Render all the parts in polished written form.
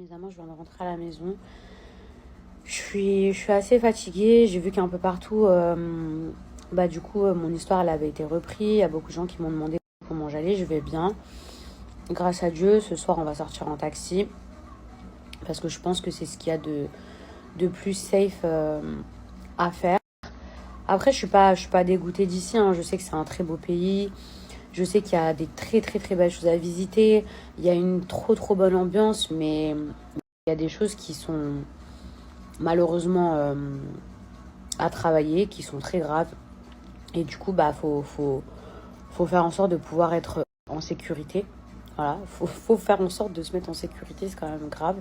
Mes amants, je viens de rentrer à la maison. Je suis assez fatiguée. J'ai vu qu'un peu partout, du coup, mon histoire, elle avait été reprise. Il y a beaucoup de gens qui m'ont demandé comment j'allais. Je vais bien. Grâce à Dieu, ce soir, on va sortir en taxi. Parce que je pense que c'est ce qu'il y a de plus safe à faire. Après, je suis pas dégoûtée d'ici, hein. Je sais que c'est un très beau pays. Je sais qu'il y a des très, très, très belles choses à visiter. Il y a une trop, trop bonne ambiance. Mais il y a des choses qui sont malheureusement à travailler, qui sont très graves. Et du coup, faut faire en sorte de pouvoir être en sécurité. Voilà, faut faire en sorte de se mettre en sécurité, c'est quand même grave.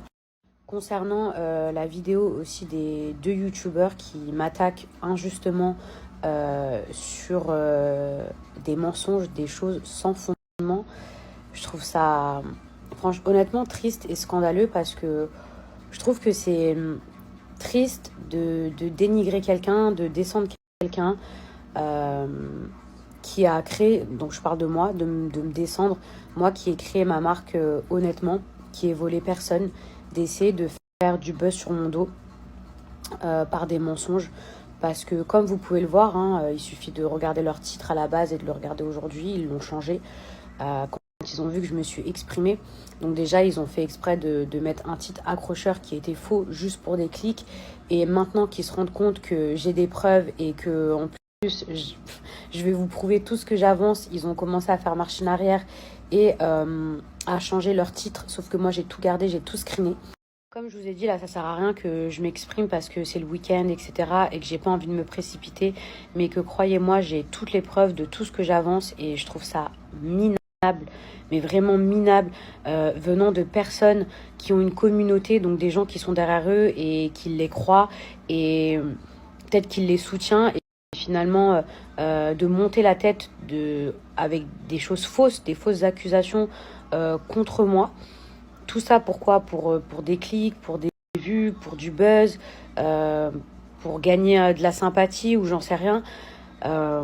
Concernant la vidéo aussi des deux youtubeurs qui m'attaquent injustement sur des mensonges, des choses sans fondement, je trouve ça franchement, honnêtement triste et scandaleux parce que je trouve que c'est triste de dénigrer quelqu'un, de descendre quelqu'un euh, qui a créé, donc je parle de moi, de me descendre, moi qui ai créé ma marque honnêtement, qui ai volé personne, d'essayer de faire du buzz sur mon dos par des mensonges. Parce que comme vous pouvez le voir, hein, il suffit de regarder leur titre à la base et de le regarder aujourd'hui, ils l'ont changé. Quand ils ont vu que je me suis exprimée. Donc déjà, ils ont fait exprès de mettre un titre accrocheur qui était faux juste pour des clics. Et maintenant qu'ils se rendent compte que j'ai des preuves et que en plus, je vais vous prouver tout ce que j'avance, ils ont commencé à faire marche en arrière et à changer leur titre. Sauf que moi, j'ai tout gardé, j'ai tout screené. Comme je vous ai dit, là, ça sert à rien que je m'exprime parce que c'est le week-end, etc. et que j'ai pas envie de me précipiter. Mais que croyez-moi, j'ai toutes les preuves de tout ce que j'avance et je trouve ça minable, mais vraiment minable, venant de personnes qui ont une communauté, donc des gens qui sont derrière eux et qui les croient et peut-être qu'ils les soutiennent. Et finalement, de monter la tête avec des choses fausses, des fausses accusations contre moi. Tout ça pourquoi pour des clics, pour des vues, pour du buzz, pour gagner de la sympathie ou j'en sais rien. Euh,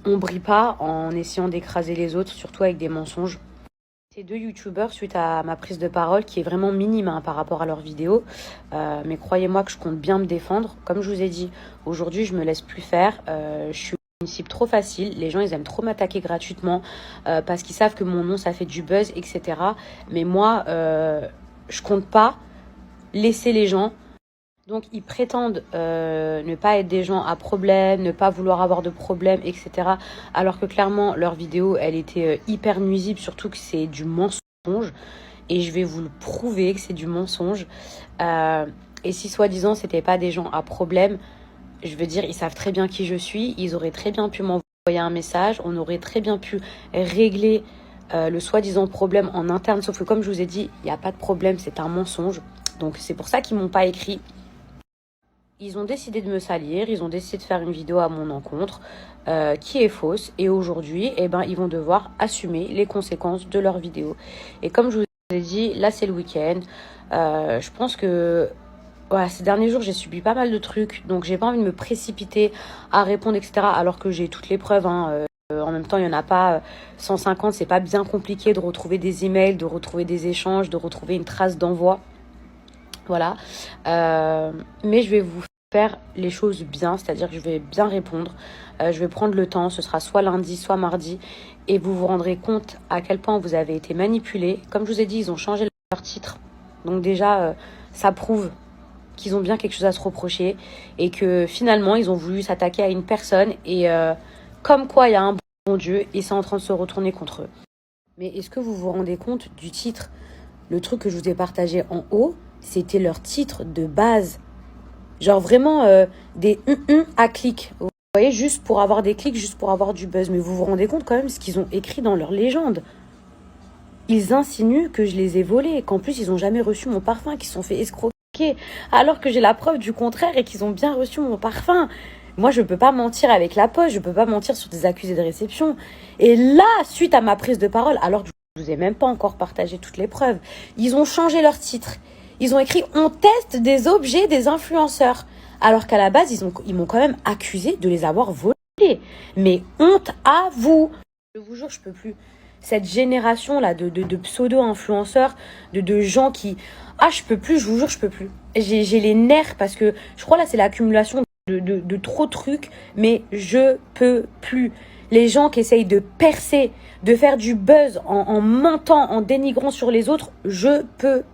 on brille pas en essayant d'écraser les autres, surtout avec des mensonges. Ces deux youtubeurs, suite à ma prise de parole, qui est vraiment minime hein, par rapport à leurs vidéos, mais croyez-moi que je compte bien me défendre. Comme je vous ai dit, aujourd'hui, je me laisse plus faire. Je suis une cible trop facile. Les gens, ils aiment trop m'attaquer gratuitement parce qu'ils savent que mon nom, ça fait du buzz, etc. Mais moi, je compte pas laisser les gens. Donc, ils prétendent ne pas être des gens à problème, ne pas vouloir avoir de problème, etc. Alors que clairement, leur vidéo, elle était hyper nuisible, surtout que c'est du mensonge. Et je vais vous le prouver que c'est du mensonge. Et si soi-disant, c'était pas des gens à problème, je veux dire, ils savent très bien qui je suis. Ils auraient très bien pu m'envoyer un message. On aurait très bien pu régler le soi-disant problème en interne. Sauf que comme je vous ai dit, il n'y a pas de problème, c'est un mensonge. Donc c'est pour ça qu'ils m'ont pas écrit. Ils ont décidé de me salir, ils ont décidé de faire une vidéo à mon encontre qui est fausse. Et aujourd'hui, eh ben, ils vont devoir assumer les conséquences de leur vidéo. Et comme je vous ai dit, là c'est le week-end. Je pense que voilà, ces derniers jours, j'ai subi pas mal de trucs. Donc j'ai pas envie de me précipiter à répondre, etc. Alors que j'ai toutes les preuves. Hein, en même temps, il n'y en a pas 150. C'est pas bien compliqué de retrouver des emails, de retrouver des échanges, de retrouver une trace d'envoi. Voilà. Mais je vais vous faire les choses bien, c'est-à-dire que je vais bien répondre. Je vais prendre le temps, ce sera soit lundi, soit mardi. Et vous vous rendrez compte à quel point vous avez été manipulé. Comme je vous ai dit, ils ont changé leur titre. Donc déjà, ça prouve qu'ils ont bien quelque chose à se reprocher. Et que finalement, ils ont voulu s'attaquer à une personne. Et comme quoi il y a un bon Dieu, et c'est en train de se retourner contre eux. Mais est-ce que vous vous rendez compte du titre? Le truc que je vous ai partagé en haut, c'était leur titre de base. Genre vraiment des à clics. Vous voyez, juste pour avoir des clics, juste pour avoir du buzz. Mais vous vous rendez compte quand même ce qu'ils ont écrit dans leur légende. Ils insinuent que je les ai volés, qu'en plus ils n'ont jamais reçu mon parfum, qu'ils se sont fait escroquer. Alors que j'ai la preuve du contraire et qu'ils ont bien reçu mon parfum. Moi, je ne peux pas mentir avec la poste, je ne peux pas mentir sur des accusés de réception. Et là, suite à ma prise de parole, alors que je ne vous ai même pas encore partagé toutes les preuves, ils ont changé leur titre. Ils ont écrit « On teste des objets des influenceurs ». Alors qu'à la base, ils m'ont quand même accusé de les avoir volés. Mais honte à vous. Je vous jure, je peux plus. cette génération-là de pseudo-influenceurs, de gens qui... Ah, je peux plus, je vous jure, je peux plus. J'ai les nerfs parce que je crois là, c'est l'accumulation de trop de trucs, mais je peux plus. Les gens qui essayent de percer, de faire du buzz en mentant, en dénigrant sur les autres, je peux plus.